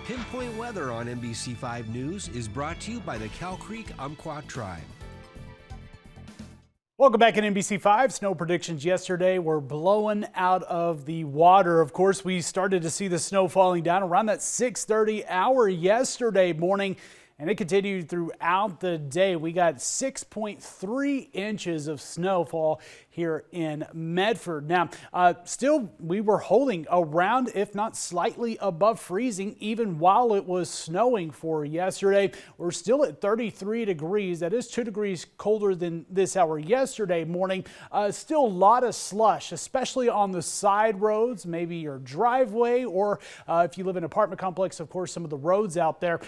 Pinpoint Weather on NBC5 News is brought to you by the Cow Creek Umpqua Tribe. Welcome back at NBC5. Snow predictions yesterday were blowing out of the water. Of course, we started to see the snow falling down around that 6:30 hour yesterday morning, and it continued throughout the day. We got 6.3 inches of snowfall here in Medford. Now, still, we were holding around, if not slightly above freezing, even while it was snowing for yesterday. We're still at 33 degrees. That is 2 degrees colder than this hour yesterday morning. Still a lot of slush, especially on the side roads, maybe your driveway, or if you live in an apartment complex, of course, some of the roads out there.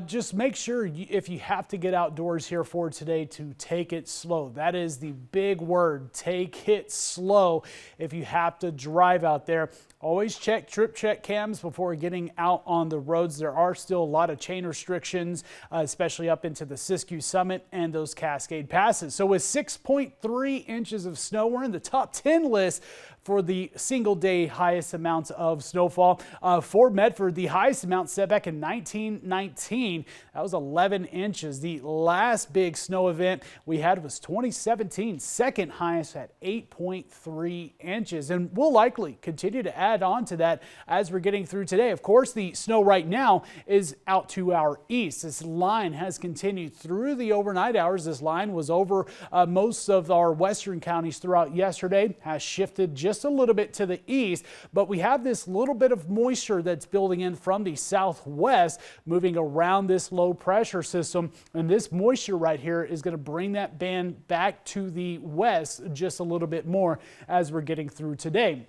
Just make sure if you have to get outdoors here for today to take it slow. That is the big word. Take it slow if you have to drive out there. Always check trip check cams before getting out on the roads. There are still a lot of chain restrictions, especially up into the Siskiyou Summit and those Cascade Passes. So with 6.3 inches of snow, we're in the top 10 list for the single day highest amounts of snowfall. For Medford, the highest amount set back in 1919. That was 11 inches. The last big snow event we had was 2017, second highest at 8.3 inches. And we'll likely continue to add on to that as we're getting through today. Of course, the snow right now is out to our east. This line has continued through the overnight hours. This line was over most of our western counties throughout yesterday, has shifted just a little bit to the east, but we have this little bit of moisture that's building in from the southwest, moving around this low pressure system, and this moisture right here is going to bring that band back to the west just a little bit more as we're getting through today.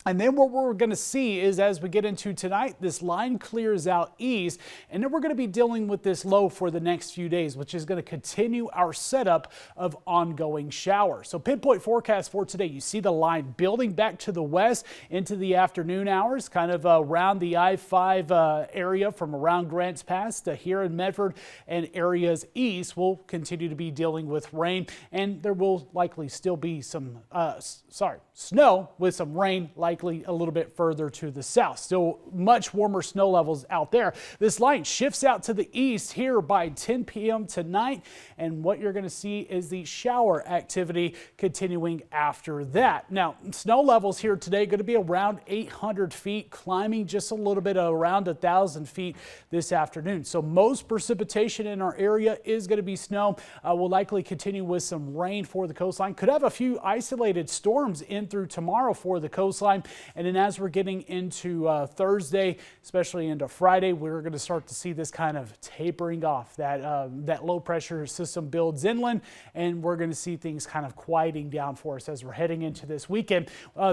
And then what we're going to see is as we get into tonight, this line clears out east, and then we're going to be dealing with this low for the next few days, which is going to continue our setup of ongoing showers. So pinpoint forecast for today, you see the line building back to the west into the afternoon hours, kind of around the I-5 area from around Grants Pass to here in Medford and areas east. We'll continue to be dealing with rain, and there will likely still be some, snow with some rain likely a little bit further to the south. Still much warmer snow levels out there. This line shifts out to the east here by 10 p.m. tonight, and what you're going to see is the shower activity continuing after that. Now, snow levels here today going to be around 800 feet, climbing just a little bit around 1,000 feet this afternoon. So most precipitation in our area is going to be snow. We'll likely continue with some rain for the coastline. Could have a few isolated storms in through tomorrow for the coastline. And then as we're getting into Thursday, especially into Friday, we're going to start to see this kind of tapering off. That low pressure system builds inland, and we're going to see things kind of quieting down for us as we're heading into this weekend.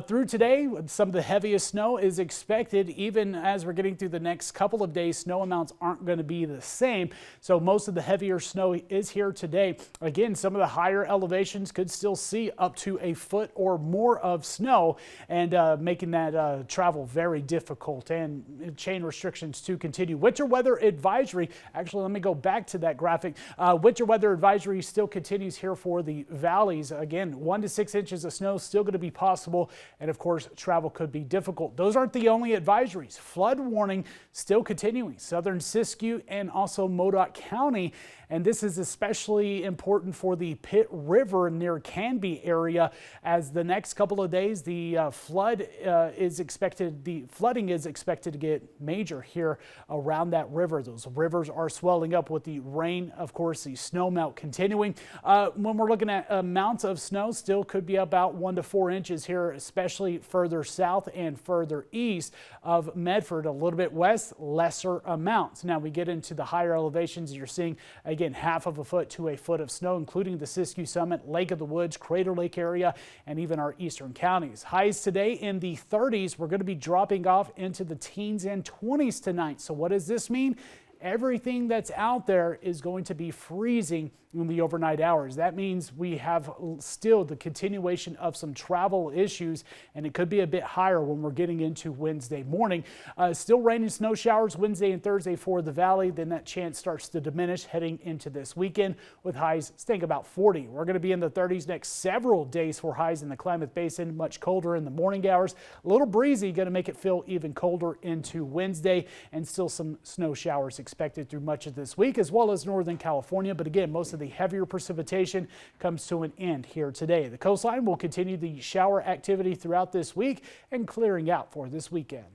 Through today, some of the heaviest snow is expected. Even as we're getting through the next couple of days, snow amounts aren't going to be the same. So most of the heavier snow is here today. Again, some of the higher elevations could still see up to a foot or more of snow, and making that travel very difficult, and chain restrictions to continue. Winter weather advisory, actually let me go back to that graphic. Winter weather advisory still continues here for the valleys. Again, 1 to 6 inches of snow still going to be possible, and of course travel could be difficult. Those aren't the only advisories. Flood warning still continuing. Southern Siskiyou and also Modoc County, and this is especially important for the Pitt River near Canby area, as the next couple of days the flooding is expected to get major here around that river. Those rivers are swelling up with the rain, of course, the snow melt continuing. When we're looking at amounts of snow, still could be about 1 to 4 inches here, especially further south and further east of Medford. A little bit west, lesser amounts. Now we get into the higher elevations, you're seeing again half of a foot to a foot of snow, including the Siskiyou Summit, Lake of the Woods, Crater Lake area, and even our eastern counties. Highs today in the 30s. We're going to be dropping off into the teens and 20s tonight. So what does this mean? Everything that's out there is going to be freezing in the overnight hours. That means we have still the continuation of some travel issues, and it could be a bit higher when we're getting into Wednesday morning. Still rain and snow showers Wednesday and Thursday for the valley. Then that chance starts to diminish heading into this weekend with highs staying about 40. We're going to be in the 30s next several days for highs in the Klamath Basin. Much colder in the morning hours. A little breezy, going to make it feel even colder into Wednesday, and still some snow showers expected through much of this week, as well as Northern California. But again, most of the heavier precipitation comes to an end here today. The coastline will continue the shower activity throughout this week and clearing out for this weekend.